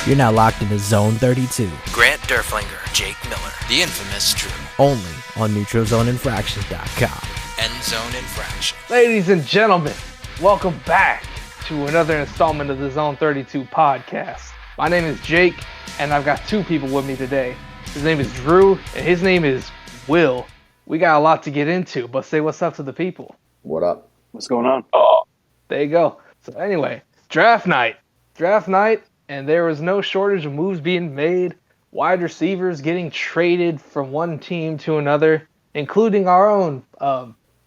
You're now locked into Zone 32. Grant Derflinger, Jake Miller, the infamous Drew. Only on NeutralZoneInfractions.com. End Zone Infraction. Ladies and gentlemen, welcome back to another installment of the Zone 32 podcast. My name is Jake, and I've got two people with me today. His name is Drew, and his name is Will. We got a lot to get into, but say what's up to the people. What up? What's going on? Oh, there you go. So anyway, draft night, and there was no shortage of moves being made, wide receivers getting traded from one team to another, including our own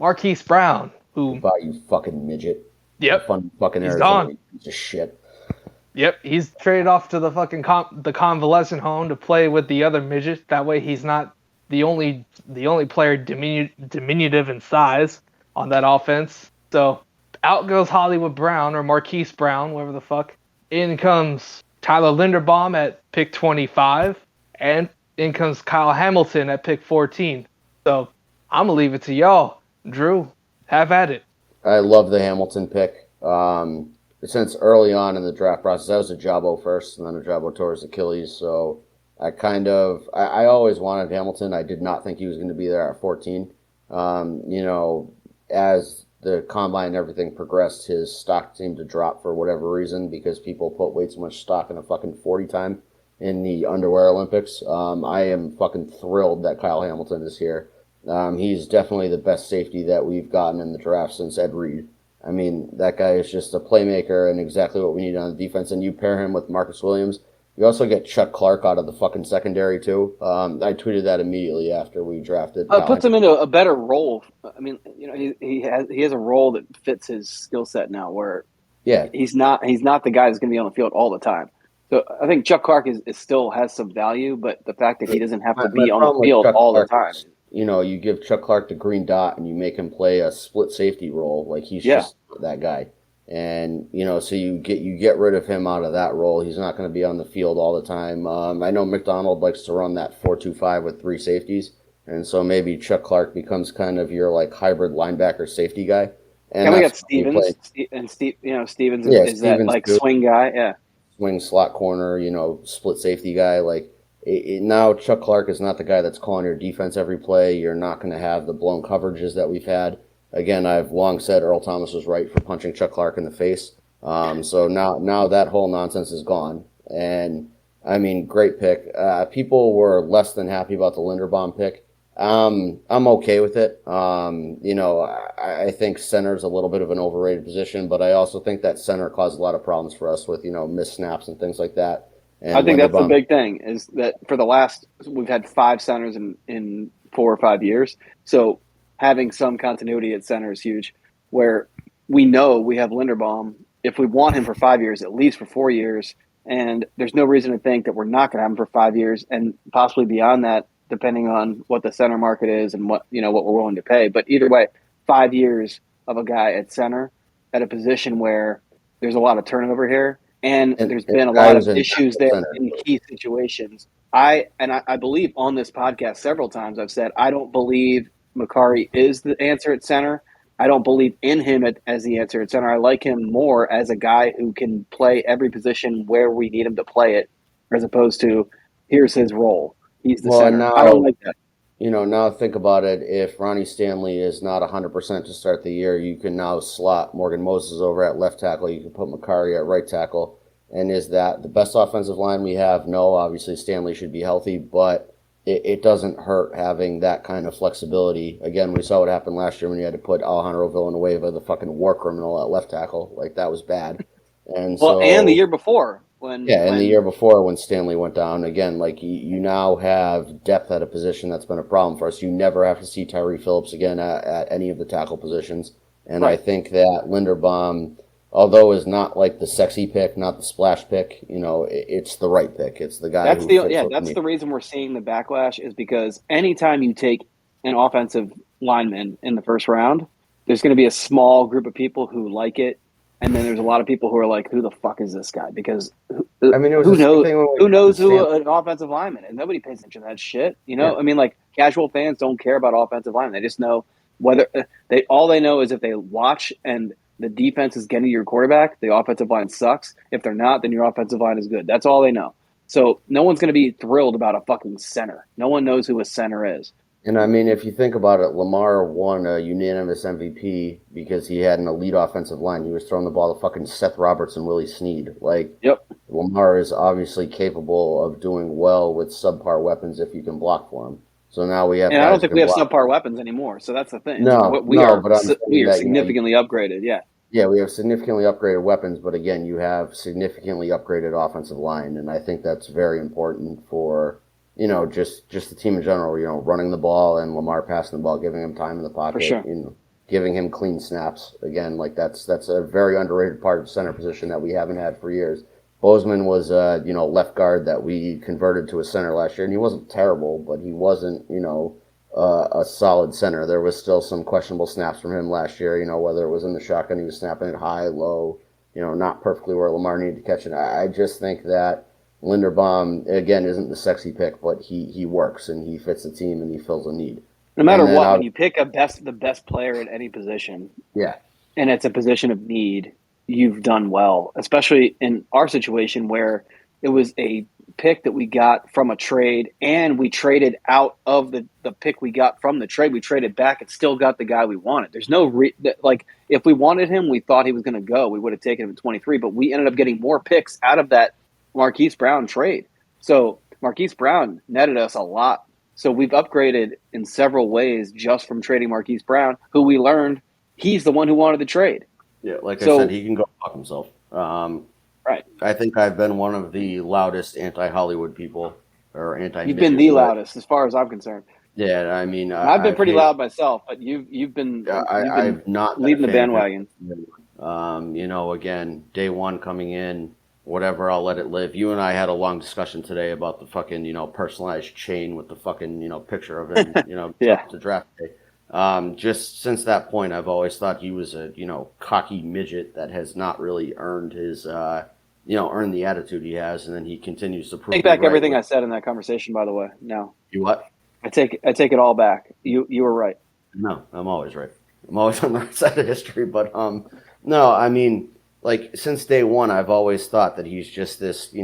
Marquise Brown, who... Goodbye, you fucking midget. Yep. Fucking he's Arizona gone. Piece of shit. Yep, he's traded off to the fucking the convalescent home to play with the other midget. That way he's not the only player diminutive in size on that offense. So out goes Hollywood Brown, or Marquise Brown, whatever the fuck. In comes Tyler Linderbaum at pick 25, and in comes Kyle Hamilton at pick 14. So I'm going to leave it to y'all. Drew, have at it. I love the Hamilton pick. Since early on in the draft process, I was a Jabo first, and then a Jabo towards Achilles. So I always wanted Hamilton. I did not think he was going to be there at 14. As the combine and everything progressed, his stock seemed to drop for whatever reason because people put way too much stock in a fucking 40 time in the underwear Olympics. I am fucking thrilled that Kyle Hamilton is here. He's definitely the best safety that we've gotten in the draft since Ed Reed. I mean, that guy is just a playmaker and exactly what we need on the defense. And you pair him with Marcus Williams. You also get Chuck Clark out of the fucking secondary, too. I tweeted that immediately after we drafted. It puts him into a better role. I mean, he has a role that fits his skill set now where he's not the guy that's going to be on the field all the time. So I think Chuck Clark is still has some value, but the fact that he doesn't have to be on the field all the time. You give Chuck Clark the green dot and you make him play a split safety role. Like, he's just that guy. And, so you get rid of him out of that role. He's not going to be on the field all the time. I know McDonald likes to run that 4-2-5 with three safeties. And so maybe Chuck Clark becomes kind of your, like, hybrid linebacker safety guy. And we got Stevens. Stevens is that, like, good swing guy. Yeah. Swing slot corner, split safety guy. Like, now Chuck Clark is not the guy that's calling your defense every play. You're not going to have the blown coverages that we've had. Again, I've long said Earl Thomas was right for punching Chuck Clark in the face. So now that whole nonsense is gone. And, I mean, great pick. People were less than happy about the Linderbaum pick. I'm okay with it. I think center's a little bit of an overrated position, but I also think that center caused a lot of problems for us with, missed snaps and things like that. And I think that's the big thing is that for we've had 5 centers in 4 or 5 years. So having some continuity at center is huge, where we know we have Linderbaum. If we want him for 5 years, at least for 4 years, and there's no reason to think that we're not going to have him for 5 years and possibly beyond that, depending on what the center market is and what we're willing to pay. But either way, 5 years of a guy at center at a position where there's a lot of turnover here, and there's been a lot of issues there in key situations. I believe on this podcast several times I've said I don't believe Makari is the answer at center. I don't believe in him as the answer at center. I like him more as a guy who can play every position where we need him to play it, as opposed to here's his role. He's the center. I don't like that. Now think about it. If Ronnie Stanley is not 100% to start the year, you can now slot Morgan Moses over at left tackle. You can put Makari at right tackle. And is that the best offensive line we have? No, obviously Stanley should be healthy, but it doesn't hurt having that kind of flexibility. Again, we saw what happened last year when you had to put Alejandro Villanueva, the fucking war criminal, at left tackle. Like, that was bad. And and the year before. And the year before when Stanley went down. Again, like, you now have depth at a position that's been a problem for us. You never have to see Tyree Phillips again at any of the tackle positions. And right. I think that Linderbaum, although is not like the sexy pick, not the splash pick, it's the right pick. It's the guy. That's the reason we're seeing the backlash is because anytime you take an offensive lineman in the first round, there's going to be a small group of people who like it, and then there's a lot of people who are like, "Who the fuck is this guy?" Because who knows who an offensive lineman, and nobody pays attention to that shit. Yeah. I mean, like, casual fans don't care about offensive linemen. They just know whether all they know is if they watch and the defense is getting your quarterback, the offensive line sucks. If they're not, then your offensive line is good. That's all they know. So no one's going to be thrilled about a fucking center. No one knows who a center is. And I mean, if you think about it, Lamar won a unanimous MVP because he had an elite offensive line. He was throwing the ball to fucking Seth Roberts and Willie Snead. Like, Yep. Lamar is obviously capable of doing well with subpar weapons if you can block for him. So now we have. And I guys don't think who we have can block. subpar weapons anymore. So that's the thing. No, we no, are, but I'm saying we are that, significantly upgraded. Yeah. Yeah, we have significantly upgraded weapons, but again, you have significantly upgraded offensive line, and I think that's very important for, just the team in general, running the ball and Lamar passing the ball, giving him time in the pocket, For sure. Giving him clean snaps. Again, like that's a very underrated part of the center position that we haven't had for years. Bozeman was left guard that we converted to a center last year, and he wasn't terrible, but he wasn't, a solid center. There was still some questionable snaps from him last year, whether it was in the shotgun, he was snapping it high, low, not perfectly where Lamar needed to catch it. I just think that Linderbaum, again, isn't the sexy pick, but he works and he fits the team and he fills a need. No matter what, when you pick the best player at any position, yeah, and it's a position of need, you've done well, especially in our situation where it was a pick that we got from a trade and we traded out of the pick we got from the trade. We traded back and still got the guy we wanted. There's no if we wanted him, we thought he was going to go, we would have taken him at 23, but we ended up getting more picks out of that Marquise Brown trade. So Marquise Brown netted us a lot. So we've upgraded in several ways just from trading Marquise Brown, who we learned he's the one who wanted the trade. Yeah, like I said, he can go fuck himself. Right. I think I've been one of the loudest anti-Hollywood people, or anti. You've been the loudest, as far as I'm concerned. Yeah, I mean, I've been pretty loud myself, but you've been I've not leading the bandwagon. Again, day one coming in, whatever, I'll let it live. You and I had a long discussion today about the fucking personalized chain with the fucking picture of him, yeah, to draft day. Just since that point, I've always thought he was a, cocky midget that has not really earned his, earned the attitude he has, and then he continues to prove. Take back everything I said in that conversation, by the way. No. You what? I take it all back. You were right. No, I'm always right. I'm always on the right side of history, but no, I mean, like, since day one, I've always thought that he's just this,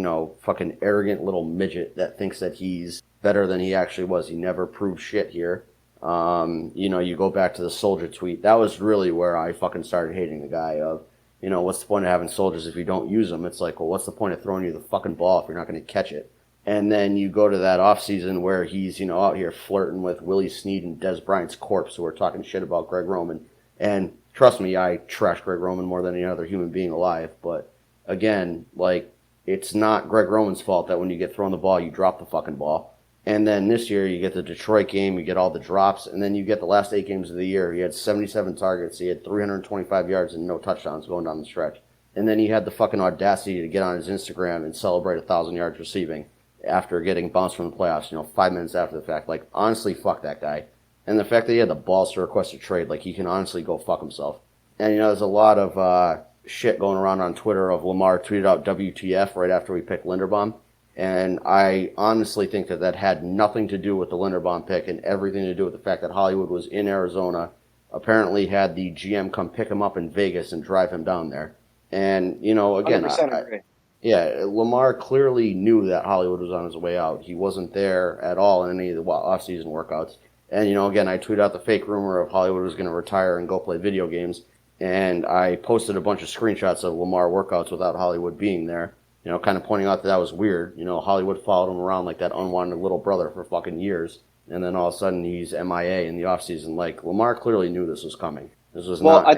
fucking arrogant little midget that thinks that he's better than he actually was. He never proved shit here. You go back to the soldier tweet. That was really where I fucking started hating the guy of, what's the point of having soldiers if you don't use them? It's like, well, what's the point of throwing you the fucking ball if you're not going to catch it? And then you go to that offseason where he's, out here flirting with Willie Snead and Des Bryant's corpse who are talking shit about Greg Roman. And trust me, I trash Greg Roman more than any other human being alive. But again, like, it's not Greg Roman's fault that when you get thrown the ball, you drop the fucking ball. And then this year, you get the Detroit game, you get all the drops, and then you get the last 8 games of the year. He had 77 targets, he had 325 yards and no touchdowns going down the stretch. And then he had the fucking audacity to get on his Instagram and celebrate 1,000 yards receiving after getting bounced from the playoffs, 5 minutes after the fact. Like, honestly, fuck that guy. And the fact that he had the balls to request a trade, like, he can honestly go fuck himself. And, there's a lot of shit going around on Twitter of Lamar tweeted out WTF right after we picked Linderbaum. And I honestly think that had nothing to do with the Linderbaum pick and everything to do with the fact that Hollywood was in Arizona, apparently had the GM come pick him up in Vegas and drive him down there. And, again, 100% agree. Yeah, Lamar clearly knew that Hollywood was on his way out. He wasn't there at all in any of the off-season workouts. And, again, I tweeted out the fake rumor of Hollywood was going to retire and go play video games. And I posted a bunch of screenshots of Lamar workouts without Hollywood being there. Kind of pointing out that was weird. Hollywood followed him around like that unwanted little brother for fucking years. And then all of a sudden he's MIA in the offseason. Like, Lamar clearly knew this was coming. This was and I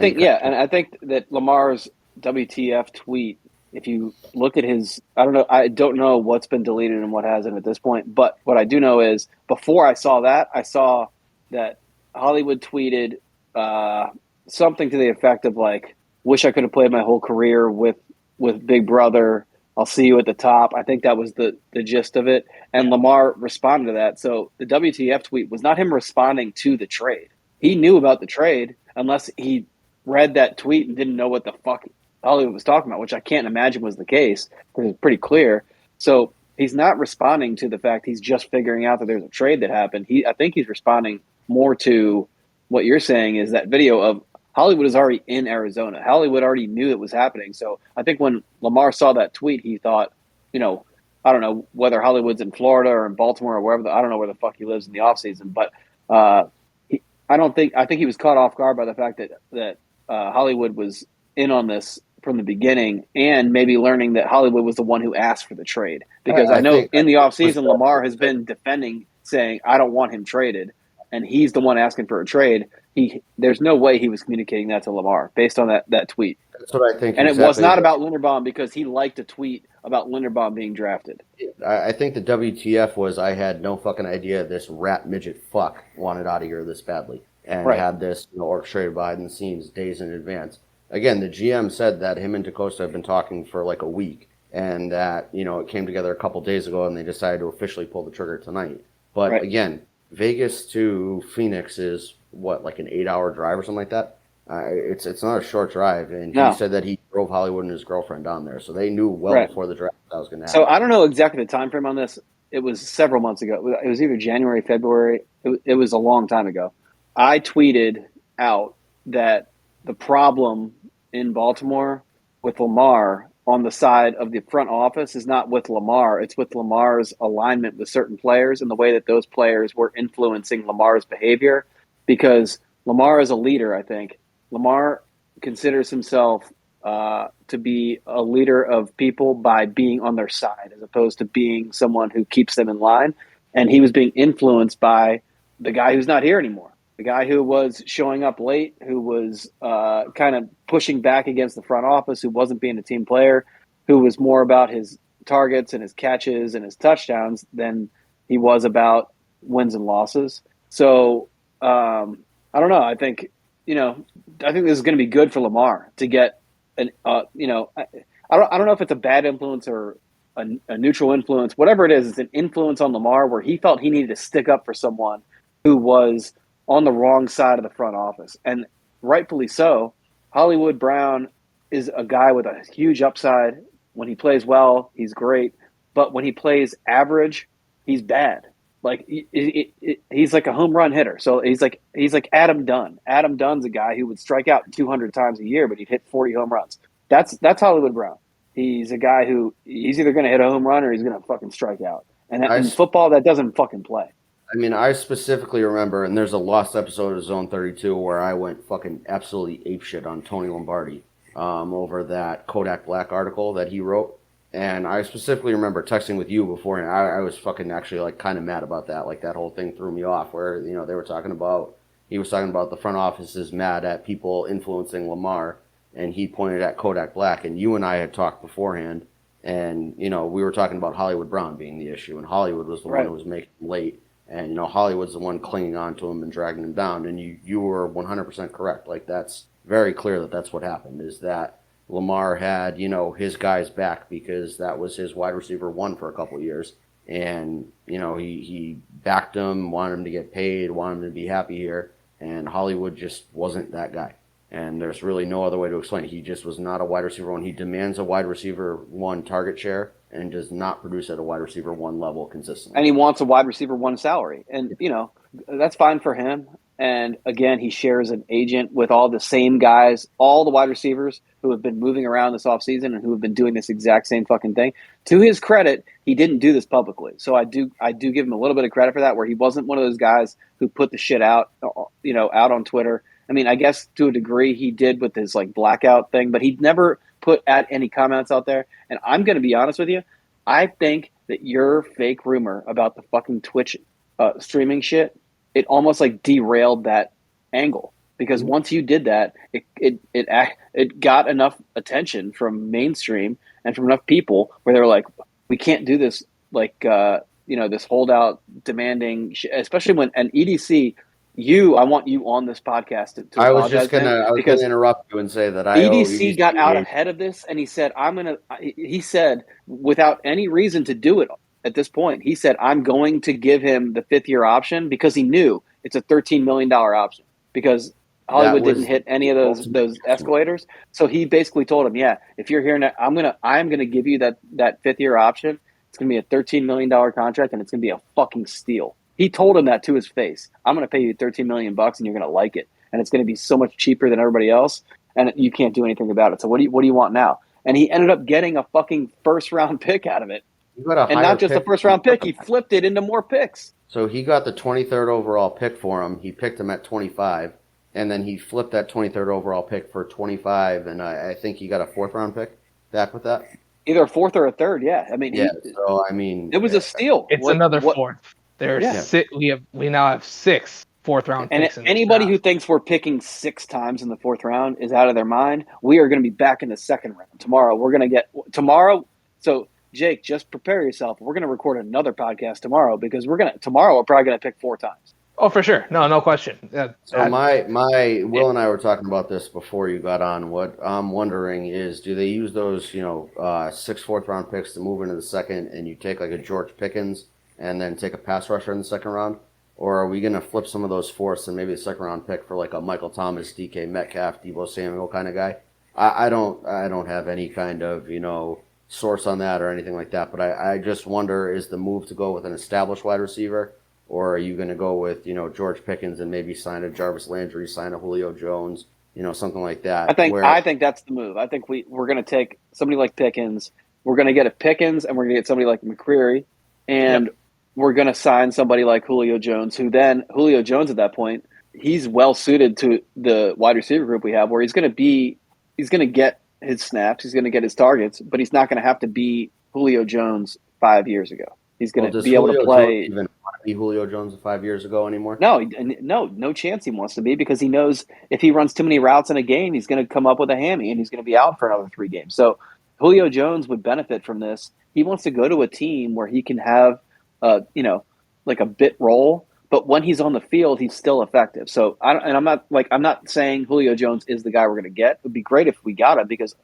think that Lamar's WTF tweet, if you look at his, I don't know what's been deleted and what hasn't at this point, but what I do know is before I saw that Hollywood tweeted something to the effect of like, wish I could have played my whole career with Big Brother. I'll see you at the top. I think that was the gist of it. And Lamar responded to that. So the WTF tweet was not him responding to the trade. He knew about the trade unless he read that tweet and didn't know what the fuck Hollywood was talking about, which I can't imagine was the case because it's pretty clear. So he's not responding to the fact he's just figuring out that there's a trade that happened. I think he's responding more to what you're saying is that video of Hollywood is already in Arizona. Hollywood already knew it was happening. So I think when Lamar saw that tweet, he thought, I don't know whether Hollywood's in Florida or in Baltimore or wherever. I don't know where the fuck he lives in the offseason. But I think he was caught off guard by the fact that Hollywood was in on this from the beginning, and maybe learning that Hollywood was the one who asked for the trade. Because I know in the offseason, Lamar has been defending, saying, I don't want him traded, and he's the one asking for a trade. There's no way he was communicating that to Lamar based on that tweet. That's what I think. And exactly. It was not about Linderbaum because he liked a tweet about Linderbaum being drafted. I think the WTF was I had no fucking idea this rat midget fuck wanted out of here this badly and had this orchestrated behind the scenes days in advance. Again, the GM said that him and DaCosta have been talking for like a week and that, it came together a couple days ago and they decided to officially pull the trigger tonight. But again, Vegas to Phoenix is what, like an 8-hour drive or something like that? It's not a short drive, and he said that he drove Hollywood and his girlfriend down there, so they knew well before the draft that was going to happen. So I don't know exactly the time frame on this. It was several months ago. It was either January, February. It was a long time ago. I tweeted out that the problem in Baltimore with Lamar on the side of the front office is not with Lamar. It's with Lamar's alignment with certain players and the way that those players were influencing Lamar's behavior, because Lamar is a leader, I think. Lamar considers himself to be a leader of people by being on their side as opposed to being someone who keeps them in line. And he was being influenced by the guy who's not here anymore, the guy who was showing up late, who was kind of pushing back against the front office, who wasn't being a team player, who was more about his targets and his catches and his touchdowns than he was about wins and losses. So I don't know. I think this is going to be good for Lamar to get an. I don't know if it's a bad influence or a neutral influence. Whatever it is, it's an influence on Lamar where he felt he needed to stick up for someone who was on the wrong side of the front office, and rightfully so. Hollywood Brown is a guy with a huge upside. When he plays well, he's great, but when he plays average, he's bad. Like he's like a home run hitter. So he's like Adam Dunn. Adam Dunn's a guy who would strike out 200 times a year, but he'd hit 40 home runs. That's Hollywood Brown. He's a guy who he's either going to hit a home run or he's going to fucking strike out. And in football, that doesn't fucking play. I mean, I specifically remember, and there's a lost episode of Zone 32 where I went fucking absolutely apeshit on Tony Lombardi over that Kodak Black article that he wrote. And I specifically remember texting with you before, and I was fucking actually like kind of mad about that. Like that whole thing threw me off. Where he was talking about the front office is mad at people influencing Lamar, and he pointed at Kodak Black. And you and I had talked beforehand, and we were talking about Hollywood Brown being the issue, and Hollywood was the one who was making him late, and Hollywood's the one clinging on to him and dragging him down. And you were 100% correct. Like that's very clear that that's what happened. Is that Lamar had, his guys back because that was his wide receiver one for a couple of years. And, he backed him, wanted him to get paid, wanted him to be happy here. And Hollywood just wasn't that guy. And there's really no other way to explain it. He just was not a wide receiver one. He demands a wide receiver one target share and does not produce at a wide receiver one level consistently. And he wants a wide receiver one salary. And, that's fine for him. And again, he shares an agent with all the same guys, all the wide receivers who have been moving around this offseason and who have been doing this exact same fucking thing. To his credit, he didn't do this publicly. So I do give him a little bit of credit for that, where he wasn't one of those guys who put the shit out, out on Twitter. I mean, I guess to a degree he did with his like blackout thing, but he never put any comments out there. And I'm going to be honest with you. I think that your fake rumor about the fucking Twitch streaming shit, it almost like derailed that angle, because once you did that, it got enough attention from mainstream and from enough people where they were like, we can't do this, like this holdout demanding, especially when an EDC. I want you on this podcast to I was just gonna interrupt you and say that EDC got out ahead of this, and he said, he said without any reason to do it. At this point, he said, I'm going to give him the 5th-year option because he knew it's a $13 million option because Hollywood didn't hit any of those escalators. So he basically told him, yeah, if you're here now, I'm gonna give you that 5th-year option. It's gonna be a $13 million contract, and it's gonna be a fucking steal. He told him that to his face. I'm gonna pay you $13 million, and you're gonna like it. and it's going to be so much cheaper than everybody else, and you can't do anything about it. So what do you want now? And he ended up getting a fucking first-round pick out of it. You got a and higher not just a pick. first-round pick, he flipped it into more picks. So he got the 23rd overall pick for him. He picked him at 25, and then he flipped that 23rd overall pick for 25, and I think he got a 4th-round pick back with that. Either a 4th or a 3rd, yeah. I mean, it was a steal. It's another 4th. There's we now have 6 4th-round picks. And anybody who thinks we're picking 6 times in the 4th round is out of their mind. We are going to be back in the 2nd round tomorrow. We're going to get tomorrow. So Jake, just prepare yourself. We're going to record another podcast tomorrow because tomorrow we're probably going to pick 4 times. Oh, for sure. No question. So my Will and I were talking about this before you got on. What I'm wondering is, do they use those 6 4th-round picks to move into the 2nd, and you take like a George Pickens and then take a pass rusher in the 2nd round, or are we going to flip some of those 4ths and maybe a 2nd-round pick for like a Michael Thomas, DK Metcalf, Deebo Samuel kind of guy? I don't have any kind of source on that or anything like that, but I just wonder, is the move to go with an established wide receiver? Or are you going to go with, George Pickens and maybe sign a Jarvis Landry, sign a Julio Jones, something like that? I think that's the move. I think we're going to take somebody like Pickens. We're going to get a Pickens, and we're going to get somebody like McCreary, and we're going to sign somebody like Julio Jones, Julio Jones at that point, he's well suited to the wide receiver group we have, where he's going to get his snaps, he's going to get his targets, but he's not going to have to be Julio Jones 5 years ago. He's going to be able to play. Even want to be Julio Jones 5 years ago anymore? No chance he wants to be, because he knows if he runs too many routes in a game, he's going to come up with a hammy and he's going to be out for another 3 games. So Julio Jones would benefit from this. He wants to go to a team where he can have, like a bit role, but when he's on the field, he's still effective. So I'm not saying Julio Jones is the guy we're going to get. It would be great if we got him, because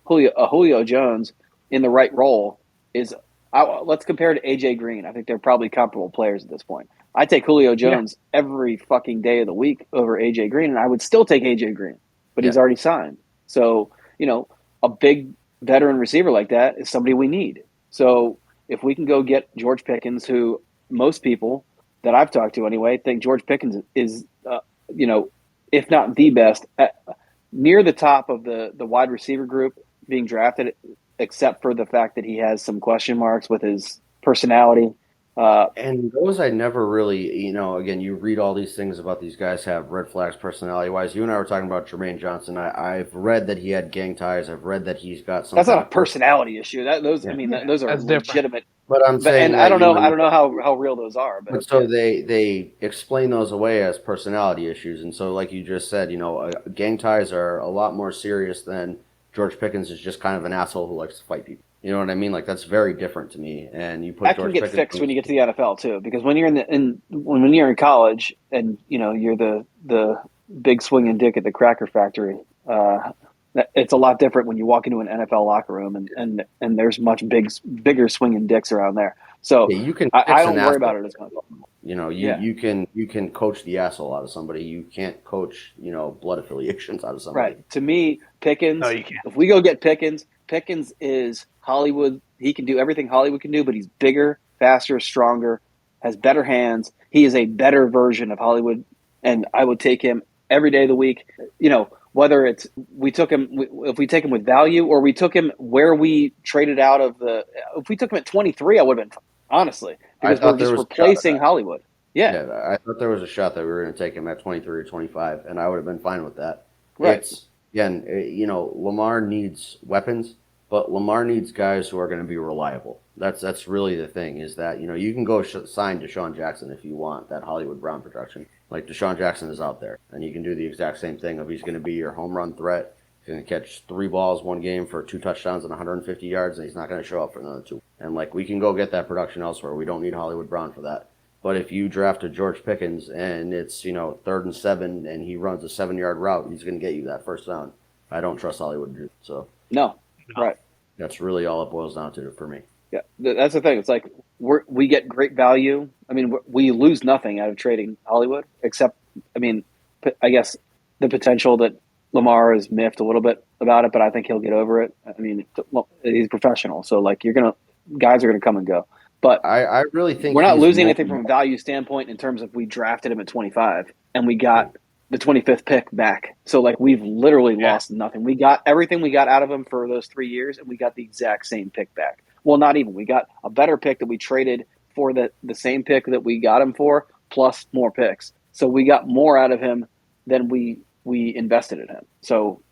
Julio Jones in the right role is. Let's compare to AJ Green. I think they're probably comparable players at this point. I take Julio Jones every fucking day of the week over AJ Green, and I would still take AJ Green, but he's already signed. So, a big veteran receiver like that is somebody we need. So if we can go get George Pickens, who most people that I've talked to anyway think George Pickens is, if not the best, near the top of the wide receiver group being drafted, except for the fact that he has some question marks with his personality. And those I never really, again, you read all these things about these guys have red flags personality-wise. You and I were talking about Jermaine Johnson. I've read that he had gang ties. I've read that he's got some. That's not a personality issue. Those are legitimate. Different. But I'm saying, and I don't know how real those are. But so they explain those away as personality issues, and so like you just said, gang ties are a lot more serious than George Pickens is just kind of an asshole who likes to fight people. You know what I mean? Like, that's very different to me. And you put that George can get Pickens fixed when you get to the NFL too, because when you're when you're in college and you're the big swinging dick at the cracker factory, it's a lot different when you walk into an NFL locker room and there's much bigger swinging dicks around there. So you can. I don't worry about it as much. You can coach the asshole out of somebody. You can't coach blood affiliations out of somebody. Right. To me, Pickens. No, you can't. If we go get Pickens, Pickens is Hollywood. He can do everything Hollywood can do, but he's bigger, faster, stronger, has better hands. He is a better version of Hollywood, and I would take him every day of the week. Whether it's if we take him with value, or we took him where we traded out of if we took him at 23, I would have been, honestly, because we're just replacing Hollywood. Yeah, I thought there was a shot that we were going to take him at 23 or 25, and I would have been fine with that. Right. Lamar needs weapons, but Lamar needs guys who are going to be reliable. That's really the thing, is that, you can go sign Deshaun Jackson if you want that Hollywood Brown production. Like, Deshaun Jackson is out there, and you can do the exact same thing of he's going to be your home run threat. He's going to catch 3 balls one game for 2 touchdowns and 150 yards, and he's not going to show up for another 2. And, we can go get that production elsewhere. We don't need Hollywood Brown for that. But if you draft a George Pickens and it's, 3rd and 7 and he runs a 7-yard route, he's going to get you that first down. I don't trust Hollywood to do so. No. Right. That's really all it boils down to for me. Yeah, that's the thing. It's like we get great value. I mean, we lose nothing out of trading Hollywood, except, I guess the potential that Lamar is miffed a little bit about it, but I think he'll get over it. I mean, he's professional, so guys are gonna come and go. But I really think we're not losing anything from a value standpoint in terms of we drafted him at 25 and we got the 25th pick back. So like we've literally lost nothing. We got everything we got out of him for those 3 years, and we got the exact same pick back. Well, not even. We got a better pick that we traded for the same pick that we got him for, plus more picks. So we got more out of him than we invested in him. So,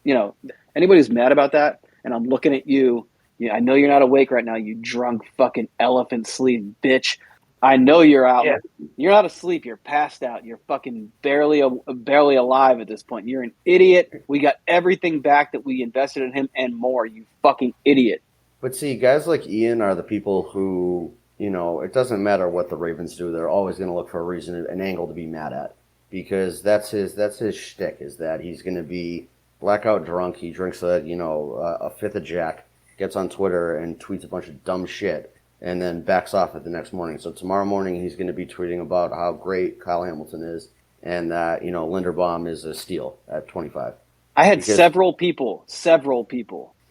anybody who's mad about that, and I'm looking at you, I know you're not awake right now, you drunk fucking elephant sleep bitch. I know you're out. Yeah. You're not asleep. You're passed out. You're fucking barely alive at this point. You're an idiot. We got everything back that we invested in him and more. You fucking idiot. But see, guys like Ian are the people who, it doesn't matter what the Ravens do. They're always going to look for a reason, an angle to be mad at. Because that's his shtick, is that he's going to be blackout drunk. He drinks a fifth of Jack, gets on Twitter and tweets a bunch of dumb shit, and then backs off it the next morning. So tomorrow morning he's going to be tweeting about how great Kyle Hamilton is, and that Linderbaum is a steal at 25. I had several people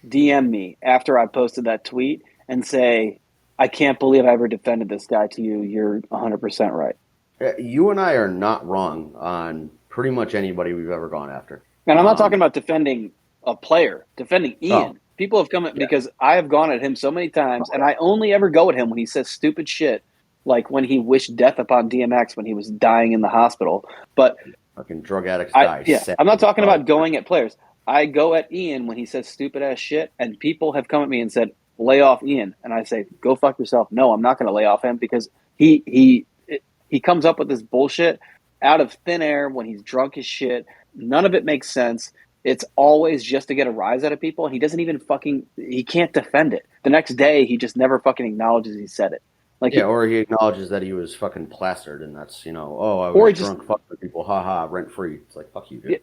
DM me after I posted that tweet and say, "I can't believe I ever defended this guy to you. You're 100% right." You and I are not wrong on pretty much anybody we've ever gone after. And I'm not talking about defending a player, defending Ian. Oh. People have come at because I have gone at him so many times, and I only ever go at him when he says stupid shit, like when he wished death upon DMX when he was dying in the hospital. But fucking drug addicts die. I'm not talking about going at players. I go at Ian when he says stupid ass shit, and people have come at me and said, "Lay off Ian," and I say, "Go fuck yourself." No, I'm not going to lay off him because he comes up with this bullshit out of thin air when he's drunk as shit. None of it makes sense. It's always just to get a rise out of people. He doesn't even he can't defend it. The next day, he just never fucking acknowledges he said it. Or he acknowledges that he was fucking plastered, and that's, I was drunk, fuck with people, haha, rent free. It's like, fuck you, dude.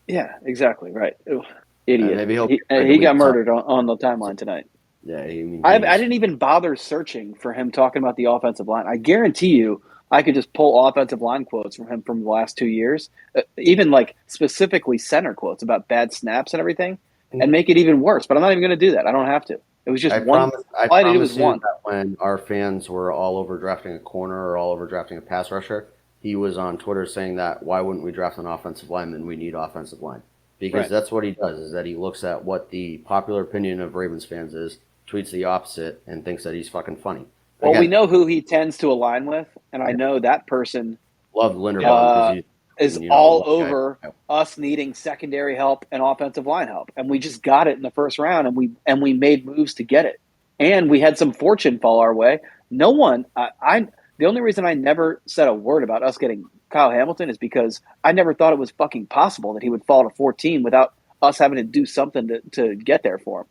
Yeah, exactly, right. Ugh, idiot. Maybe he got murdered on the timeline tonight. Yeah, I didn't even bother searching for him talking about the offensive line. I guarantee you, I could just pull offensive line quotes from him from the last 2 years, even like specifically center quotes about bad snaps and everything, and make it even worse. But I'm not even going to do that. I don't have to. It was just one. All I did was one. That when our fans were all over drafting a corner or all over drafting a pass rusher, he was on Twitter saying that why wouldn't we draft an offensive lineman? We need offensive line. Because that's what he does, is that he looks at what the popular opinion of Ravens fans is, tweets the opposite, and thinks that he's fucking funny. Well, we know who he tends to align with, and I know that person loved Linderbaum is all over us needing secondary help and offensive line help, and we just got it in the first round, and we made moves to get it, and we had some fortune fall our way. No one, the only reason I never said a word about us getting Kyle Hamilton is because I never thought it was fucking possible that he would fall to 14 without us having to do something to get there for him.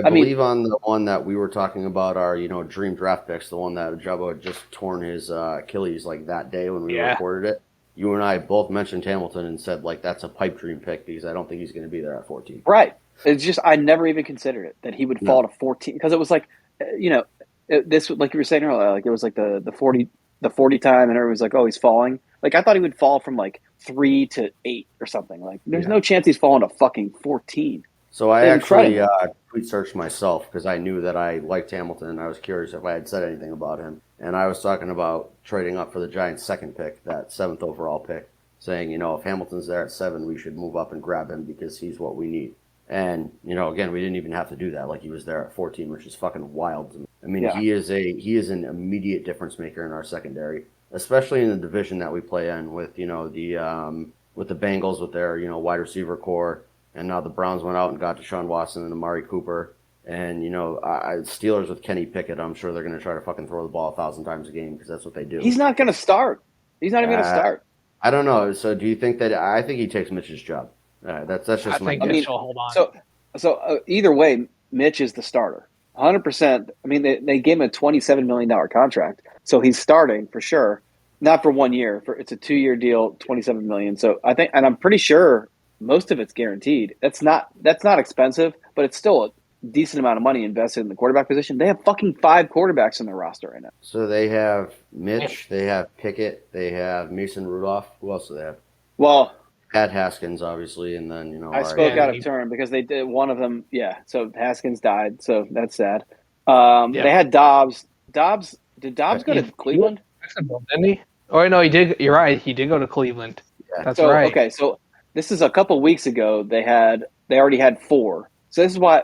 I believe on the one that we were talking about, our dream draft picks, the one that Jabba had just torn his Achilles like that day when we recorded it. You and I both mentioned Hamilton and said like that's a pipe dream pick because I don't think he's going to be there at 14. Right. It's just I never even considered it that he would fall to 14 because it was like this like you were saying earlier, like it was like the 40 time and everybody was like, oh, he's falling. Like I thought he would fall from like 3 to 8 or something. Like there's no chance he's falling to fucking 14. So I actually tweet searched myself because I knew that I liked Hamilton and I was curious if I had said anything about him. And I was talking about trading up for the Giants' second pick, that 7th overall pick, saying, if Hamilton's there at 7, we should move up and grab him because he's what we need. And, again, we didn't even have to do that. Like he was there at 14, which is fucking wild to me. I mean, he is an immediate difference maker in our secondary, especially in the division that we play in with, with the Bengals with their, wide receiver core. And now the Browns went out and got Deshaun Watson and Amari Cooper. And, Steelers with Kenny Pickett, I'm sure they're going to try to fucking throw the ball 1,000 times a game because that's what they do. He's not going to start. He's not even going to start. I don't know. So do you think that – I think he takes Mitch's job. That's just my – I mean, hold on. So either way, Mitch is the starter. 100%. I mean, they gave him a $27 million contract. So he's starting for sure. Not for 1 year. It's a 2-year deal, $27 million. So I think – and I'm pretty sure – most of it's guaranteed. That's not expensive, but it's still a decent amount of money invested in the quarterback position. They have fucking 5 quarterbacks in their roster right now. So they have Mitch, they have Pickett, they have Mason Rudolph. Who else do they have? Well, Pat Haskins, obviously, and then I spoke out of turn because they did one of them. Yeah, so Haskins died, so that's sad. They had Dobbs. Did Dobbs go to Cleveland? Didn't he? Oh no, he did. You're right. He did go to Cleveland. That's So right. okay, so this is a couple weeks ago. They already had 4. So this is why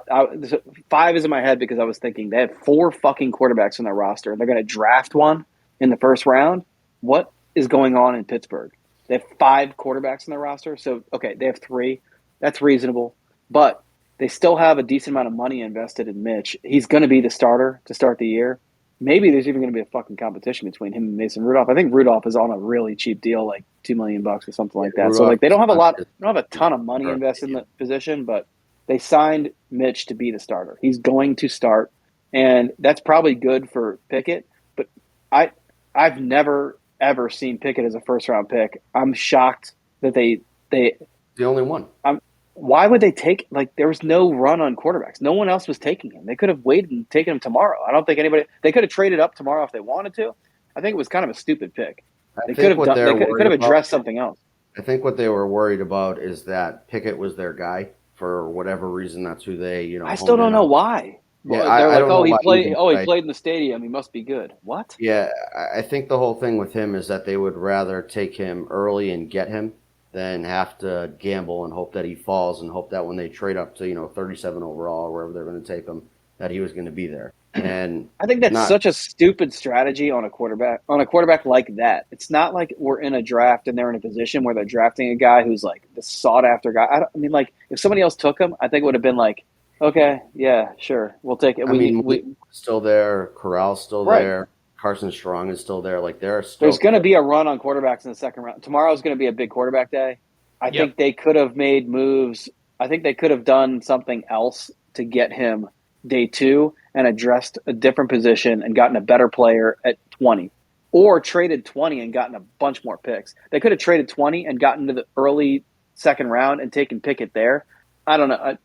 5 is in my head because I was thinking they have 4 fucking quarterbacks on their roster and they're going to draft one in the first round. What is going on in Pittsburgh? They have 5 quarterbacks on their roster. So okay, they have 3. That's reasonable, but they still have a decent amount of money invested in Mitch. He's going to be the starter to start the year. Maybe there's even going to be a fucking competition between him and Mason Rudolph. I think Rudolph is on a really cheap deal, like $2 million or something like that. So like they don't have they don't have a ton of money invested in the position, but they signed Mitch to be the starter. He's going to start, and that's probably good for Pickett. But I've never ever seen Pickett as a first round pick. I'm shocked that they The only one. why would they take there was no run on quarterbacks. No one else was taking him. They could have waited and taken him tomorrow. I don't think they could have traded up tomorrow if they wanted to. I think it was kind of a stupid pick. They could have addressed something else. I think what they were worried about is that Pickett was their guy for whatever reason. That's who they, I still don't know why. Yeah, they're I don't know he why played. either, He played in the stadium. He must be good. What? Yeah, I think the whole thing with him is that they would rather take him early and get him than have to gamble and hope that he falls and hope that when they trade up to 37 overall or wherever they're going to take him, that he was going to be there. And I think that's such a stupid strategy on a quarterback like that. It's not like we're in a draft and they're in a position where they're drafting a guy who's like the sought after guy. I mean, like if somebody else took him, I think it would have been like, okay, yeah, sure, we'll take it. We still there. Corral's still there. Carson Strong is still there. Like there's going to be a run on quarterbacks in the second round. Tomorrow's going to be a big quarterback day. I think they could have made moves. I think they could have done something else to get him day 2 and addressed a different position and gotten a better player at 20, or traded 20 and gotten a bunch more picks. They could have traded 20 and gotten to the early second round and taken Pickett there. I don't know.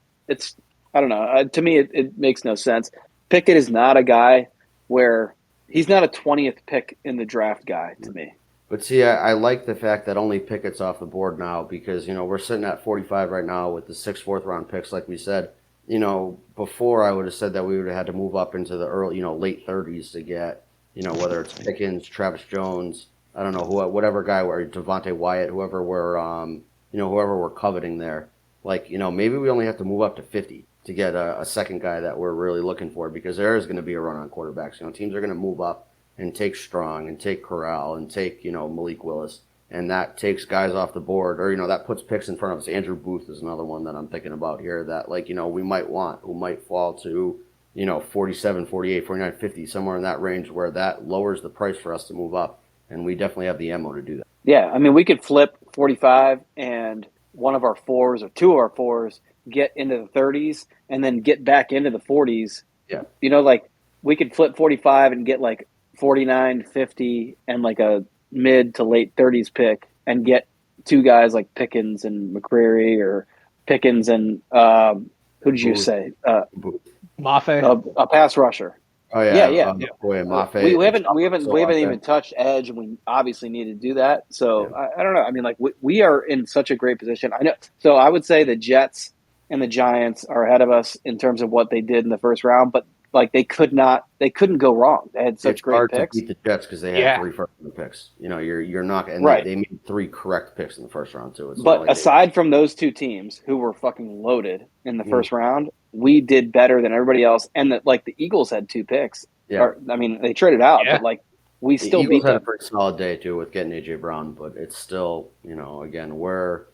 I don't know. To me, it makes no sense. Pickett is not a guy where he's not a 20th pick in the draft guy to me. But see, I like the fact that only Pickett's off the board now because, we're sitting at 45 right now with the 6 fourth-round picks, like we said. Before I would have said that we would have had to move up into the early, late 30s to get, whether it's Pickens, Travis Jones, I don't know, whatever guy, or Devontae Wyatt, whoever we're coveting there. Like, maybe we only have to move up to 50 to get a second guy that we're really looking for because there is going to be a run on quarterbacks. Teams are going to move up and take Strong and take Corral and take, Malik Willis. And that takes guys off the board or, that puts picks in front of us. Andrew Booth is another one that I'm thinking about here that, we might want, who might fall to, 47, 48, 49, 50, somewhere in that range where that lowers the price for us to move up. And we definitely have the ammo to do that. Yeah, I mean, we could flip 45 and one of our 4s or 2 of our 4s get into the 30s and then get back into the 40s. Yeah. We could flip 45 and get 49, 50 and a mid to late 30s pick and get 2 guys like Pickens and McCreary or Pickens and who did you say? Mafe. A pass rusher. Oh yeah. We haven't even touched edge, and we obviously need to do that. So I don't know. I mean, we are in such a great position. I know. So I would say the Jets and the Giants are ahead of us in terms of what they did in the first round, but they couldn't go wrong. They had such great picks. It's hard to beat the Jets because they had 3 first-round picks. You're not, and right. They made 3 correct picks in the first round too. But aside from those 2 teams who were fucking loaded in the first round, we did better than everybody else. And the Eagles had 2 picks. Yeah. They traded out, but we still beat them. Had a pretty solid day too with getting AJ Brown, but it's still, again, we're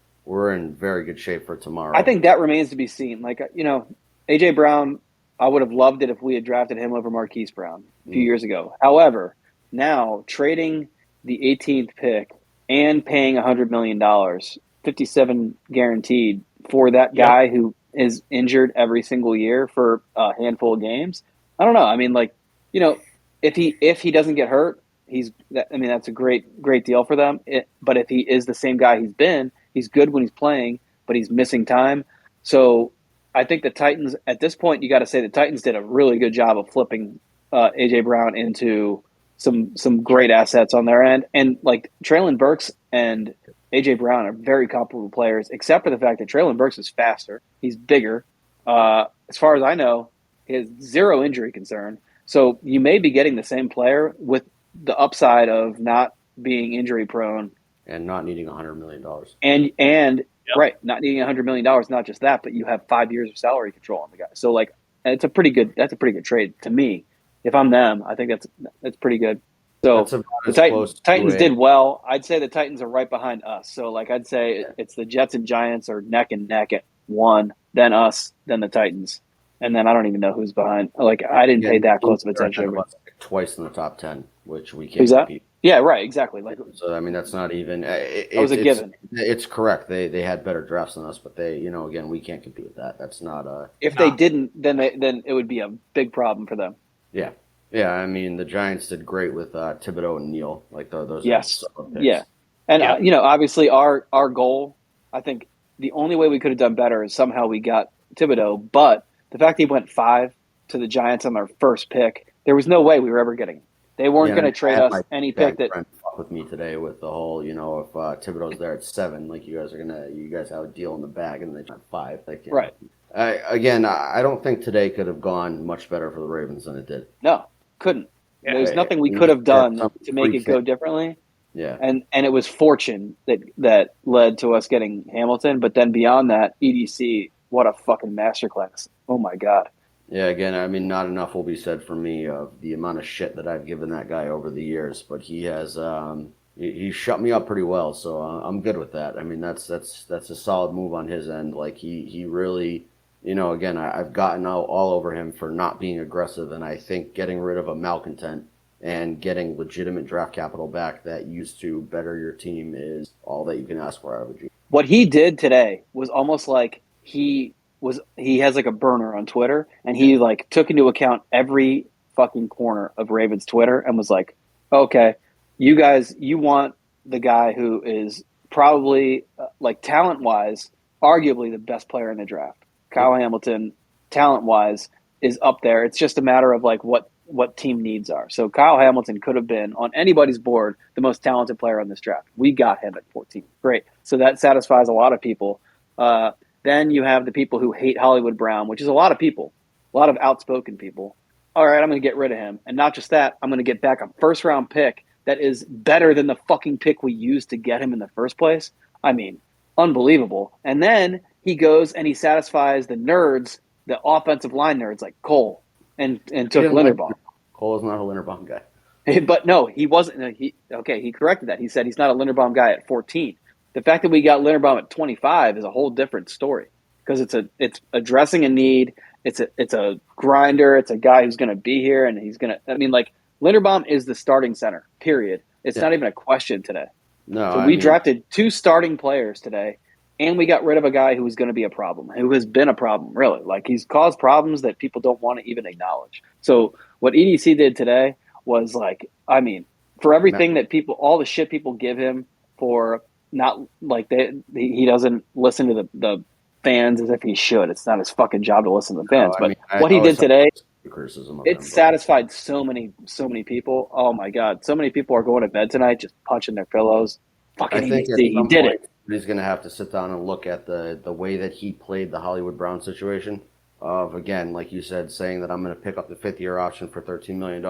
in very good shape for tomorrow. I think that remains to be seen. AJ Brown, I would have loved it if we had drafted him over Marquise Brown a few years ago. However, now trading the 18th pick and paying $100 million, 57 guaranteed for that guy who is injured every single year for a handful of games. I don't know. I mean, if he doesn't get hurt, that's a great deal for them. But if he is the same guy he's good when he's playing, but he's missing time. So I think the Titans, at this point, you got to say the Titans did a really good job of flipping AJ Brown into some great assets on their end. And Traylon Burks and AJ Brown are very comparable players, except for the fact that Traylon Burks is faster. He's bigger. As far as I know, he has 0 injury concern. So you may be getting the same player with the upside of not being injury prone and not needing $100 million. And right, not needing $100 million. Not just that, but you have 5 years of salary control on the guy. So like, that's a pretty good trade to me. If I'm them, I think that's pretty good. So That's about the as Titans close to did well. I'd say the Titans are right behind us. So like, I'd say it's the Jets and Giants are neck and neck at 1, then us, then the Titans, and then I don't even know who's behind. Like, I didn't pay that close of attention. Twice in the top 10, which we can't Who's that? compete. Yeah, right, exactly. Like, So I mean, that's not even. That was a given. It's correct. They had better drafts than us, but again, we can't compete with that. That's not a. If they didn't, then it would be a big problem for them. Yeah, yeah. I mean, the Giants did great with Thibodeau and Neal. Like those. Yes. Are picks. Yeah. And obviously our goal. I think the only way we could have done better is somehow we got Thibodeau, but the fact that he went 5 to the Giants on their first pick, there was no way we were ever getting him. They weren't going to trade us any pick that. Fuck with me today with the whole, if Thibodeau's there at 7, like you guys have a deal in the bag, and they went 5. Like, right. I don't think today could have gone much better for the Ravens than it did. No, couldn't. Yeah, there's nothing we could have done to make it go differently. Yeah. And it was fortune that led to us getting Hamilton. But then beyond that, EDC, what a fucking masterclass. Oh, my God. Yeah, again, I mean, not enough will be said for me of the amount of shit that I've given that guy over the years. But he has he shut me up pretty well, so I'm good with that. I mean, that's a solid move on his end. Like, he really, again, I've gotten all over him for not being aggressive, and I think getting rid of a malcontent and getting legitimate draft capital back that used to better your team is all that you can ask for out of a G. What he did today was almost like he has like a burner on Twitter, and he like took into account every fucking corner of Ravens Twitter and was like, okay, you guys, you want the guy who is probably like talent wise, arguably the best player in the draft. Kyle Hamilton, talent wise, is up there. It's just a matter of like what team needs are. So Kyle Hamilton could have been on anybody's board the most talented player on this draft. We got him at 14. Great. So that satisfies a lot of people. Then you have the people who hate Hollywood Brown, which is a lot of people, a lot of outspoken people. All right, I'm going to get rid of him. And not just that, I'm going to get back a first-round pick that is better than the fucking pick we used to get him in the first place. I mean, unbelievable. And then he goes and he satisfies the nerds, the offensive line nerds like Cole, and took Linderbaum. Cole is not a Linderbaum guy. But no, he wasn't. He corrected that. He said he's not a Linderbaum guy at 14. The fact that we got Linderbaum at 25 is a whole different story because it's addressing a need. It's a grinder. It's a guy who's going to be here and he's going to. I mean, like Linderbaum is the starting center. Period. It's not even a question today. No, so we drafted 2 starting players today, and we got rid of a guy who was going to be a problem, who has been a problem, really. Like he's caused problems that people don't want to even acknowledge. So what EDC did today was like, I mean, for everything that people, all the shit people give him for. Not like he doesn't listen to the fans as if he should. It's not his fucking job to listen to the fans. What he did today, it satisfied so many people. Oh my God, so many people are going to bed tonight just punching their pillows. Fucking EDC, he did it. He's going to have to sit down and look at the way that he played the Hollywood Brown situation. Of again, like you said, saying that I'm going to pick up the 5th-year option for $13 million.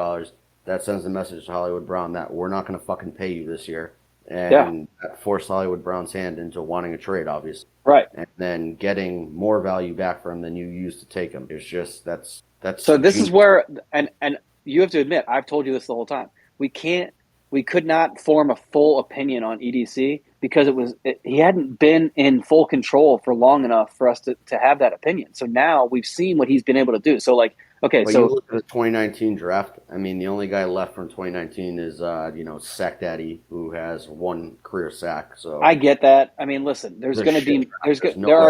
That sends a message to Hollywood Brown that we're not going to fucking pay you this year. And that forced Hollywood Brown's hand into wanting a trade, obviously. Right. And then getting more value back for him than you used to take him. It's just that's so this is where and you have to admit, I've told you this the whole time. We could not form a full opinion on EDC because he hadn't been in full control for long enough for us to have that opinion. So now we've seen what he's been able to do. So like, okay, well, so you look at the 2019 draft. I mean, the only guy left from 2019 is Sack Daddy, who has 1 career sack. So I get that. I mean, listen, there are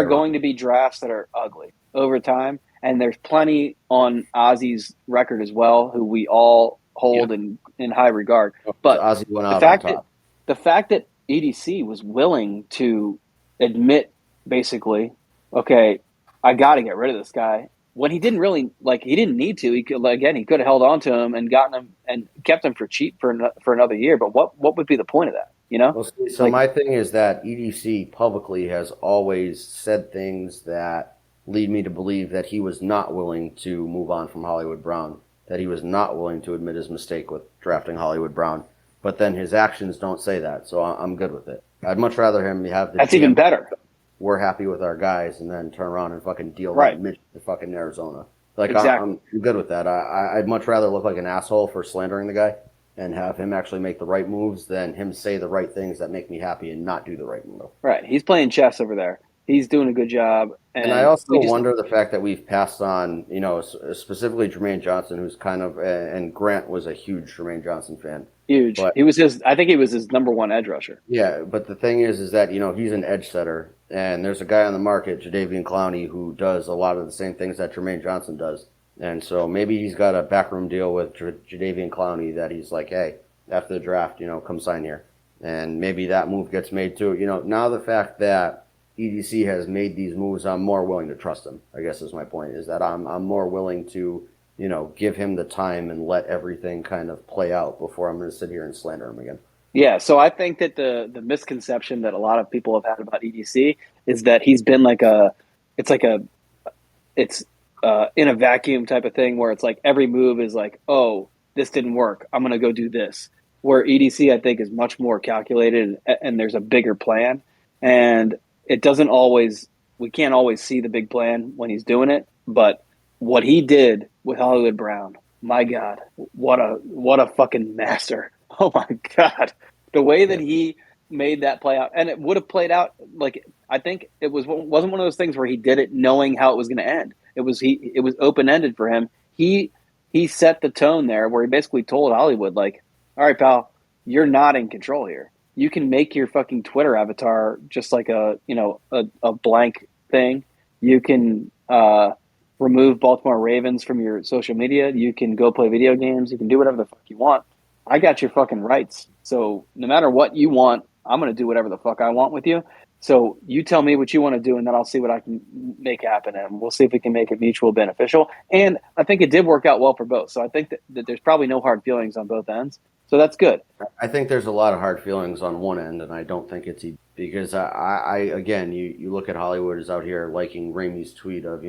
going to be drafts that are ugly over time, and there's plenty on Ozzy's record as well, who we all hold in high regard. But Ozzy went out the fact that EDC was willing to admit, basically, okay, I got to get rid of this guy. When he didn't really he didn't need to. He could have held on to him and gotten him and kept him for cheap for another year. But what would be the point of that? Well, so my thing is that EDC publicly has always said things that lead me to believe that he was not willing to move on from Hollywood Brown. That he was not willing to admit his mistake with drafting Hollywood Brown. But then his actions don't say that, so I'm good with it. I'd much rather him have the That's GM, even better. we're happy with our guys, and then turn around and fucking deal Right. that midget to fucking Arizona. Like, Exactly. I'm good with that. I'd much rather look like an asshole for slandering the guy and have him actually make the right moves than him say the right things that make me happy and not do the right move. Right. He's playing chess over there. He's doing a good job. And I also wonder the fact that we've passed on, specifically Jermaine Johnson, who's kind of, and Grant was a huge Jermaine Johnson fan. Huge. But, I think he was his number one edge rusher. Yeah, but the thing is that, he's an edge setter, and there's a guy on the market, Jadeveon Clowney, who does a lot of the same things that Jermaine Johnson does. And so maybe he's got a backroom deal with Jadeveon Clowney that he's like, hey, after the draft, come sign here. And maybe that move gets made too. Now the fact that EDC has made these moves, I'm more willing to trust him, I guess is my point, is that I'm more willing to, give him the time and let everything kind of play out before I'm going to sit here and slander him again. Yeah, so I think that the misconception that a lot of people have had about EDC is that he's been it's in a vacuum type of thing where it's like every move is like, oh, this didn't work, I'm going to go do this. Where EDC, I think, is much more calculated and there's a bigger plan. And it doesn't always, we can't always see the big plan when he's doing it. But what he did with Hollywood Brown, my God, what a fucking master. Oh my God. The way that he made that play out, and it would have played out like, I think it wasn't one of those things where he did it knowing how it was going to end. It was open-ended for him. He set the tone there where he basically told Hollywood, like, all right, pal, you're not in control here. You can make your fucking Twitter avatar just like a blank thing. You can remove Baltimore Ravens from your social media. You can go play video games. You can do whatever the fuck you want. I got your fucking rights. So no matter what you want, I'm going to do whatever the fuck I want with you. So you tell me what you want to do, and then I'll see what I can make happen, and we'll see if we can make it mutual beneficial. And I think it did work out well for both. So I think that there's probably no hard feelings on both ends. So that's good. I think there's a lot of hard feelings on one end, and I don't think it's because I again, you look at Hollywood is out here liking Ramey's tweet of,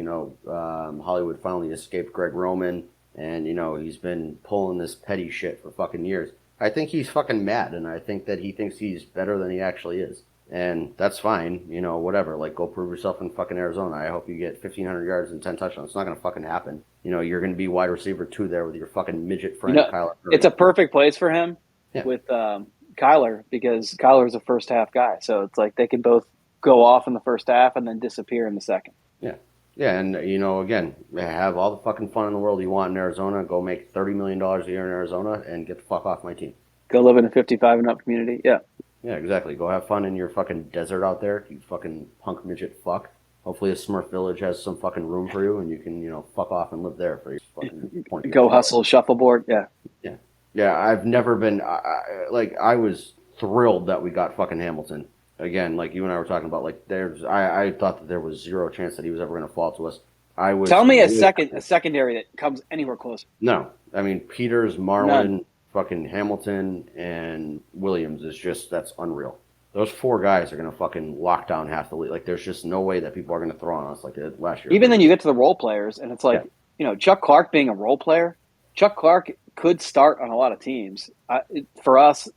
Hollywood finally escaped Greg Roman, and, he's been pulling this petty shit for fucking years. I think he's fucking mad, and I think that he thinks he's better than he actually is. And that's fine, whatever. Like, go prove yourself in fucking Arizona. I hope you get 1,500 yards and 10 touchdowns. It's not going to fucking happen. You're going to be wide receiver 2 there with your fucking midget friend, Kyler. It's a perfect place for him with Kyler, because Kyler's a first half guy. So it's like they can both go off in the first half and then disappear in the second. Yeah. Yeah, and, again, have all the fucking fun in the world you want in Arizona. Go make $30 million a year in Arizona and get the fuck off my team. Go live in a 55 and up community. Yeah. Yeah, exactly. Go have fun in your fucking desert out there, you fucking punk midget fuck. Hopefully a Smurf Village has some fucking room for you, and you can, fuck off and live there for your fucking point. Go hustle, shuffleboard. Yeah. Yeah. Yeah, I've never been, I was thrilled that we got fucking Hamilton. Again, like you and I were talking about, like, I thought that there was zero chance that he was ever going to fall to us. Tell me a secondary that comes anywhere close. No. I mean, Peters, Marlin, fucking Hamilton, and Williams is just, that's unreal. Those 4 guys are going to fucking lock down half the league. Like, there's just no way that people are going to throw on us like they did last year. Even then you get to the role players, and it's like, Chuck Clark being a role player, Chuck Clark could start on a lot of teams. For us,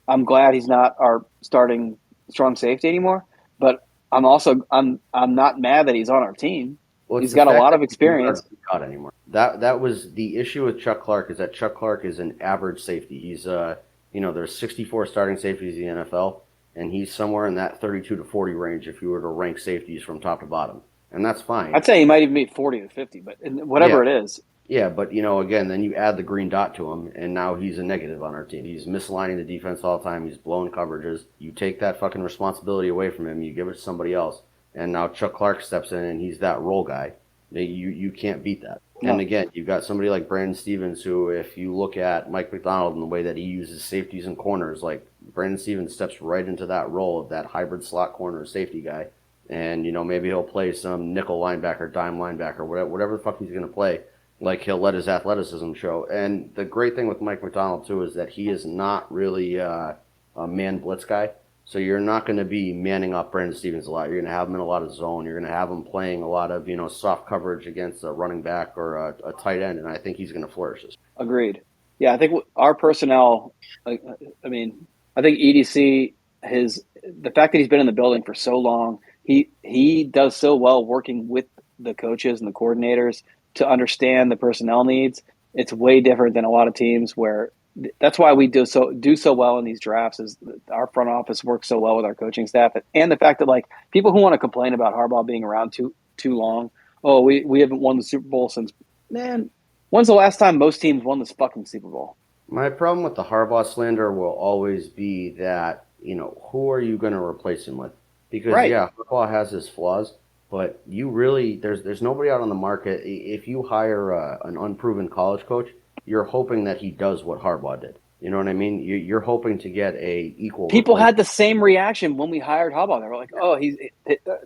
I'm glad he's not our starting strong safety anymore, but I'm not mad that he's on our team. Well, he's got a lot of experience. Not anymore. That was the issue with Chuck Clark, is that Chuck Clark is an average safety. He's there's 64 starting safeties in the NFL, and he's somewhere in that 32 to 40 range if you were to rank safeties from top to bottom, and that's fine. I'd say he might even be 40 to 50, but whatever it is. Yeah, but, again, then you add the green dot to him, and now he's a negative on our team. He's mislining the defense all the time. He's blowing coverages. You take that fucking responsibility away from him. You give it to somebody else. And now Chuck Clark steps in, and he's that role guy. You can't beat that. No. And, again, you've got somebody like Brandon Stevens who, if you look at Mike McDonald and the way that he uses safeties and corners, like, Brandon Stevens steps right into that role of that hybrid slot corner safety guy. And, maybe he'll play some nickel linebacker, dime linebacker, whatever the fuck he's going to play. Like, he'll let his athleticism show. And the great thing with Mike McDonald, too, is that he is not really a man blitz guy. So you're not going to be manning up Brandon Stevens a lot. You're going to have him in a lot of zone. You're going to have him playing a lot of, soft coverage against a running back or a tight end. And I think he's going to flourish this. Agreed. Yeah, I think our personnel, I think EDC the fact that he's been in the building for so long, he does so well working with the coaches and the coordinators to understand the personnel needs. It's way different than a lot of teams where that's why we do so well in these drafts is our front office works so well with our coaching staff, and the fact that like people who want to complain about Harbaugh being around too long. Oh, we haven't won the Super Bowl since, man. When's the last time most teams won this fucking Super Bowl? My problem with the Harbaugh slander will always be that, who are you going to replace him with? Because, Right. yeah, Harbaugh has his flaws, but you really, there's nobody out on the market. If you hire an unproven college coach, you're hoping that he does what Harbaugh did. You know what I mean? You're hoping to get a equal. People had the same reaction when we hired Harbaugh. They were like, "Oh,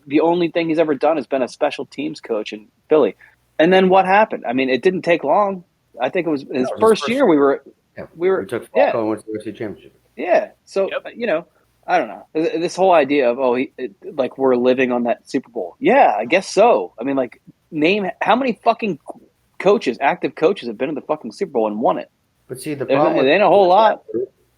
the only thing he's ever done has been a special teams coach in Philly." And then what happened? I mean, it didn't take long. I think it was his first year. We took Falco and went to the UFC championship. Yeah. So I don't know. This whole idea of like we're living on that Super Bowl. Yeah, I guess so. I mean, like name how many fucking active coaches have been in the fucking Super Bowl and won it. But see, the problem it ain't a whole lot.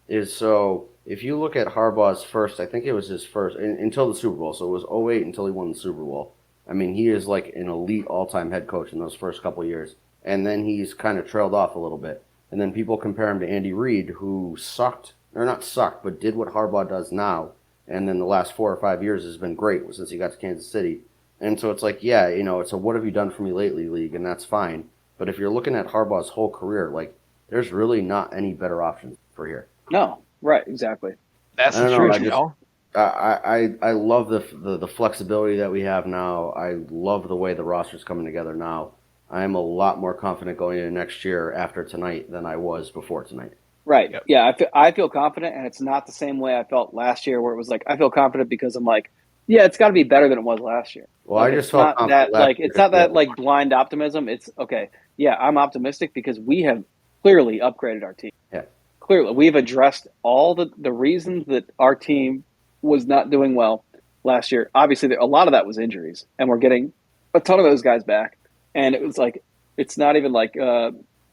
Is so if you look at Harbaugh's first, I think it was his first until the Super Bowl. So it was 2008 until he won the Super Bowl. I mean, he is like an elite all-time head coach in those first couple of years. And then he's kind of trailed off a little bit. And then people compare him to Andy Reid, who not sucked, but did what Harbaugh does now. And then the last 4 or 5 years has been great since he got to Kansas City. And so it's like, yeah, it's a what have you done for me lately league, and that's fine. But if you're looking at Harbaugh's whole career, like, there's really not any better options for here. No, right, exactly. That's the truth, I love the flexibility that we have now. I love the way the roster's coming together now. I am a lot more confident going into next year after tonight than I was before tonight. Right. Yep. Yeah, I feel confident, and it's not the same way I felt last year where it was like I feel confident because I'm like, yeah, it's got to be better than it was last year. Well, like, I just felt confident last year. It's not that like blind optimism. It's okay. Yeah, I'm optimistic because we have clearly upgraded our team. Yeah. Clearly, we've addressed all the reasons that our team was not doing well last year. Obviously, a lot of that was injuries, and we're getting a ton of those guys back. And it was like, it's not even like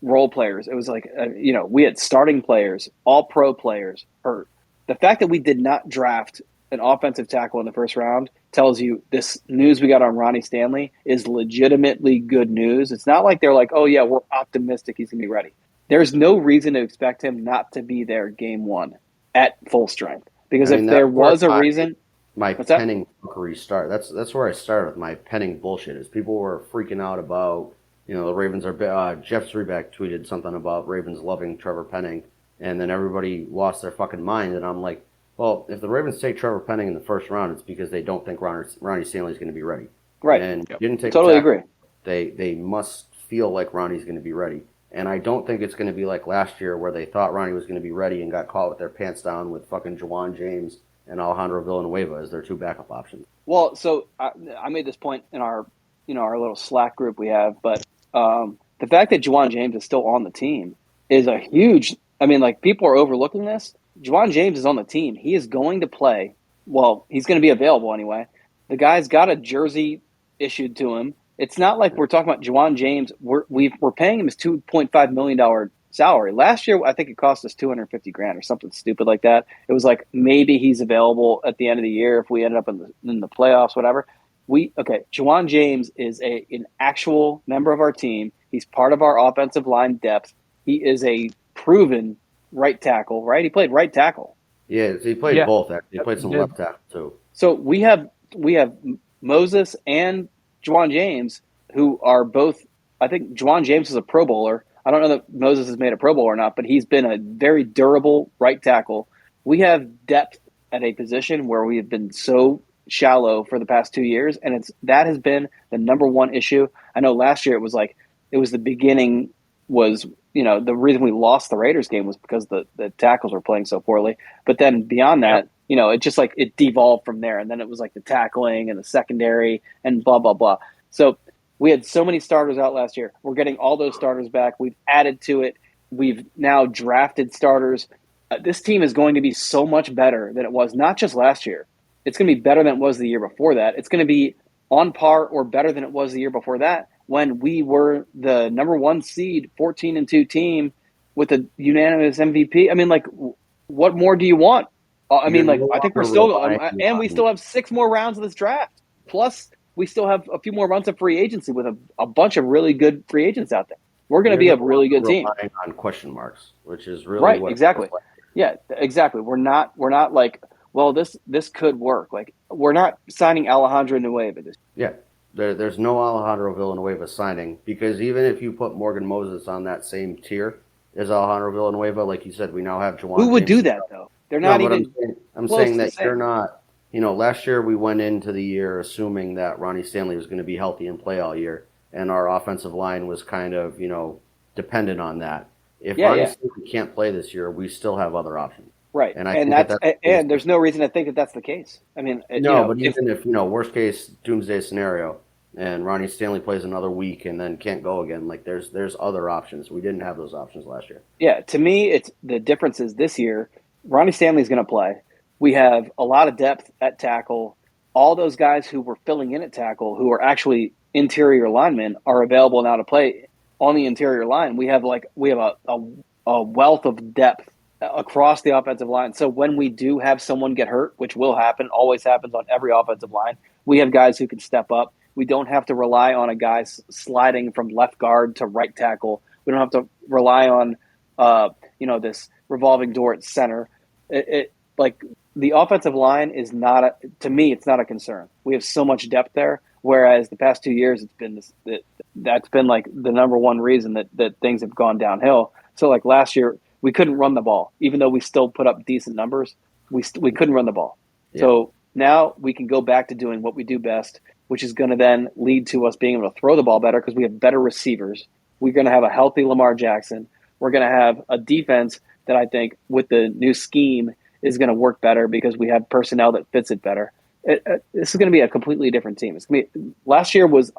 role players. It was like, we had starting players, all pro players hurt. The fact that we did not draft an offensive tackle in the first round tells you this news we got on Ronnie Stanley is legitimately good news. It's not like they're like, oh, yeah, we're optimistic he's going to be ready. There's no reason to expect him not to be there game one at full strength. Because if there was a reason... My penning fuckery start. That's where I started with my penning bullshit. Is people were freaking out about the Ravens are. Jeff Zreback tweeted something about Ravens loving Trevor Penning, and then everybody lost their fucking mind. And I'm like, well, if the Ravens take Trevor Penning in the first round, it's because they don't think Ronnie Stanley is going to be ready. Right. And didn't take totally agree. They must feel like Ronnie's going to be ready. And I don't think it's going to be like last year where they thought Ronnie was going to be ready and got caught with their pants down with fucking Juwan James and Alejandro Villanueva as their two backup options. Well, so I made this point in our little Slack group we have, but the fact that Juwan James is still on the team is a huge. I mean, like people are overlooking this. Juwan James is on the team. He is going to play. Well, he's going to be available anyway. The guy's got a jersey issued to him. It's not like we're talking about Juwan James. We're paying him his $2.5 million salary. Last year, I think it cost us $250,000 or something stupid like that. It was like maybe he's available at the end of the year if we ended up in the playoffs, whatever. Juwan James is an actual member of our team. He's part of our offensive line depth. He is a proven right tackle, right? He played right tackle. Yeah, he played both. Actually, he played some left tackle too. So we have Moses and Juwan James, who are both. I think Juwan James is a Pro Bowler. I don't know that Moses has made a Pro Bowl or not, but he's been a very durable right tackle. We have depth at a position where we have been so shallow for the past 2 years, and that has been the number one issue. I know last year it was the beginning was, the reason we lost the Raiders game was because the tackles were playing so poorly. But then beyond that, it just like it devolved from there, and then it was like the tackling and the secondary and blah, blah, blah. So we had so many starters out last year. We're getting all those starters back. We've added to it. We've now drafted starters. This team is going to be so much better than it was, not just last year. It's going to be better than it was the year before that. It's going to be on par or better than it was the year before that when we were the number 1 seed, 14-2 team with a unanimous MVP. I mean, like, what more do you want? I mean, You're like, no I think we're longer still, relying and we on- still have 6 more rounds of this draft. Plus, we still have a few more months of free agency with a bunch of really good free agents out there. We're going to be you're a no really good longer team. relying on question marks, which is really Right, what exactly. it was like. Yeah, exactly. We're not like, well, this could work. Like, we're not signing Alejandro Nueva this. Yeah, there's no Alejandro Villanueva signing, because even if you put Morgan Moses on that same tier as Alejandro Villanueva, like you said, we now have Juwan Who would James. do that though? They're No, not but even. I'm close saying to the that same. you're not. Last year we went into the year assuming that Ronnie Stanley was going to be healthy and play all year, and our offensive line was kind of dependent on that. If Ronnie Stanley can't play this year, we still have other options. Right, And I and think that's and there's no reason to think that that's the case. I mean, no, but even if worst case doomsday scenario, and Ronnie Stanley plays another week and then can't go again, like there's other options. We didn't have those options last year. Yeah, to me, it's the difference is this year, Ronnie Stanley's going to play. We have a lot of depth at tackle. All those guys who were filling in at tackle, who are actually interior linemen, are available now to play on the interior line. We have a wealth of depth across the offensive line. So when we do have someone get hurt, which will happen, always happens on every offensive line, we have guys who can step up. We don't have to rely on a guy sliding from left guard to right tackle. We don't have to rely on this revolving door at center. Like the offensive line is not to me, it's not a concern. We have so much depth there. Whereas the past 2 years, it's been that's been like the number one reason that things have gone downhill. So like last year, we couldn't run the ball, even though we still put up decent numbers. We couldn't run the ball. Yeah. So now we can go back to doing what we do best, which is going to then lead to us being able to throw the ball better because we have better receivers. We're going to have a healthy Lamar Jackson. We're going to have a defense that I think with the new scheme is going to work better because we have personnel that fits it better. This is going to be a completely different team. It's going to be, last year was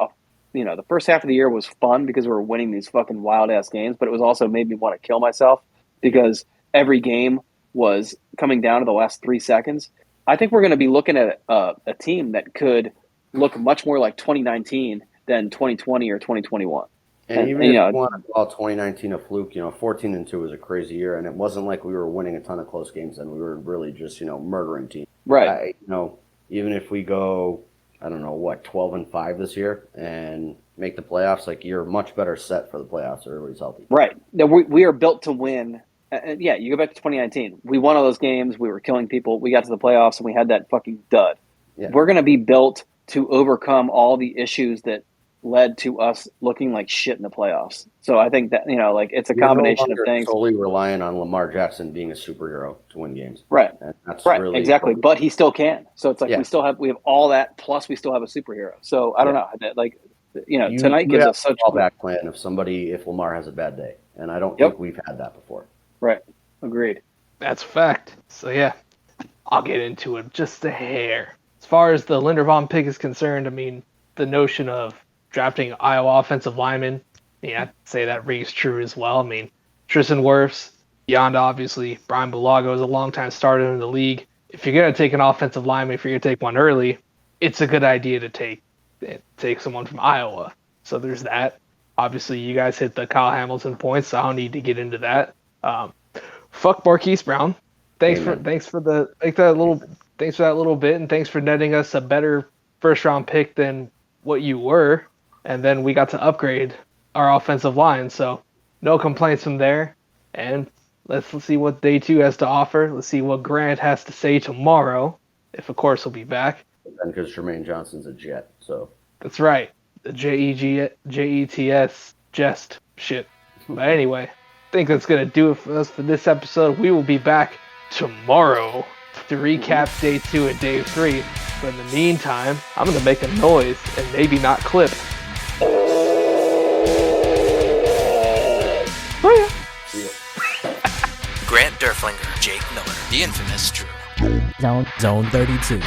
the first half of the year was fun because we were winning these fucking wild ass games, but it was also made me want to kill myself because every game was coming down to the last 3 seconds. I think we're going to be looking at a team that could look much more like 2019 than 2020 or 2021. And even if you want to call 2019 a fluke, 14-2 was a crazy year, and it wasn't like we were winning a ton of close games, and we were really just murdering teams. Right. Even if we go, 12-5 this year and make the playoffs, like you're much better set for the playoffs. Everybody's healthy. Right. Now we are built to win. Yeah, you go back to 2019. We won all those games. We were killing people. We got to the playoffs, and we had that fucking dud. Yeah. We're going to be built to overcome all the issues that led to us looking like shit in the playoffs. So I think that, it's a combination of things. Solely relying on Lamar Jackson being a superhero to win games. Right. And that's right. Really exactly. But he still can. So it's like we have all that, plus we still have a superhero. So I don't know. Tonight gives us such a fallback plan if Lamar has a bad day. And I don't think we've had that before. Right. Agreed. That's a fact. So yeah, I'll get into it just a hair. As far as the Linderbaum pick is concerned, I mean, the notion of drafting Iowa offensive linemen, I'd say that rings true as well. I mean, Tristan Wirfs, beyond obviously, Brian Bulaga is a longtime starter in the league. If you're going to take an offensive lineman, if you're going to take one early, it's a good idea to take someone from Iowa. So there's that. Obviously, you guys hit the Kyle Hamilton points, so I don't need to get into that. Fuck Marquise Brown. Thanks for that little bit, and thanks for netting us a better first round pick than what you were. And then we got to upgrade our offensive line, so no complaints from there. And let's see what day 2 has to offer. Let's see what Grant has to say tomorrow, if of course he'll be back. And because Jermaine Johnson's a Jet, so that's right, the JETS jest shit. But anyway, I think that's gonna do it for us for this episode. We will be back tomorrow to recap day 2 and day 3. But in the meantime, I'm gonna make a noise and maybe not clip. Grant Derflinger, Jake Miller, the infamous Drew. Zone 32.